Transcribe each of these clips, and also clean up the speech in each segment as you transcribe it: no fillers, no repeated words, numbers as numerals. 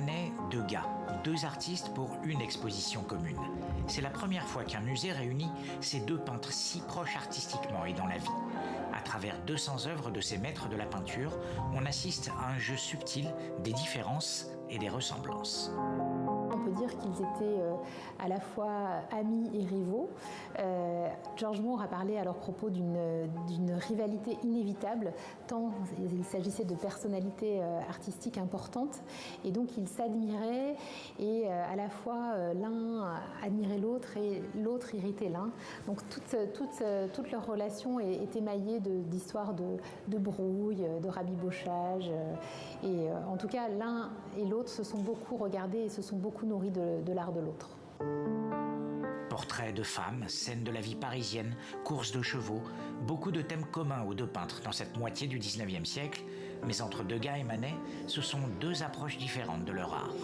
Manet, Degas, deux artistes pour une exposition commune. C'est la première fois qu'un musée réunit ces deux peintres si proches artistiquement et dans la vie. À travers 200 œuvres de ces maîtres de la peinture, on assiste à un jeu subtil des différences et des ressemblances. On peut dire qu'ils étaient à la fois amis et rivaux. George Moore a parlé à leur propos d'une rivalité inévitable, tant il s'agissait de personnalités artistiques importantes. Et donc ils s'admiraient et à la fois l'un admirait l'autre et l'autre irritait l'un. Donc toute leur relation est émaillée d'histoires de brouille, de rabibochage. Et en tout cas, l'un et l'autre se sont beaucoup regardés et se sont beaucoup nourris de l'art de l'autre. Portraits de femmes, scènes de la vie parisienne, courses de chevaux, beaucoup de thèmes communs aux deux peintres dans cette moitié du XIXe siècle, mais entre Degas et Manet, ce sont deux approches différentes de leur art.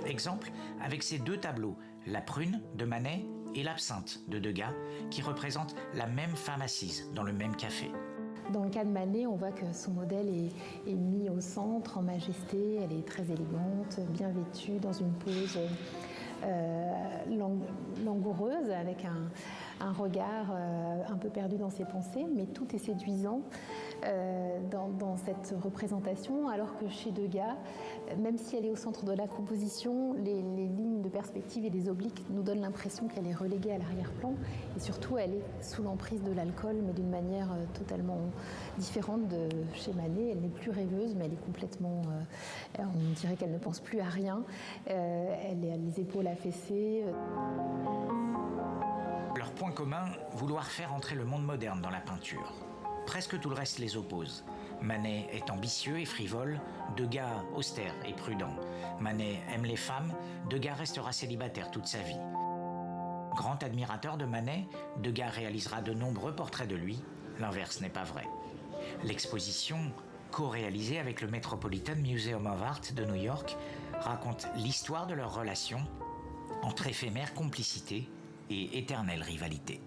Exemple avec ces deux tableaux, La Prune de Manet et L'Absinthe de Degas, qui représentent la même femme assise dans le même café. Dans le cas de Manet, on voit que son modèle est mis au centre, en majesté. Elle est très élégante, bien vêtue, dans une pose langoureuse, avec un regard un peu perdu dans ses pensées, mais tout est séduisant dans cette représentation, alors que chez Degas, même si elle est au centre de la composition, les lignes de perspective et les obliques nous donnent l'impression qu'elle est reléguée à l'arrière-plan, et surtout elle est sous l'emprise de l'alcool, mais d'une manière totalement différente de chez Manet. Elle n'est plus rêveuse, mais elle est complètement, on dirait qu'elle ne pense plus à rien, elle a les épaules affaissées. Leur point commun, vouloir faire entrer le monde moderne dans la peinture. Presque tout le reste les oppose. Manet est ambitieux et frivole, Degas austère et prudent. Manet aime les femmes, Degas restera célibataire toute sa vie. Grand admirateur de Manet, Degas réalisera de nombreux portraits de lui, l'inverse n'est pas vrai. L'exposition, co-réalisée avec le Metropolitan Museum of Art de New York, raconte l'histoire de leur relation entre éphémère complicité et éternelle rivalité.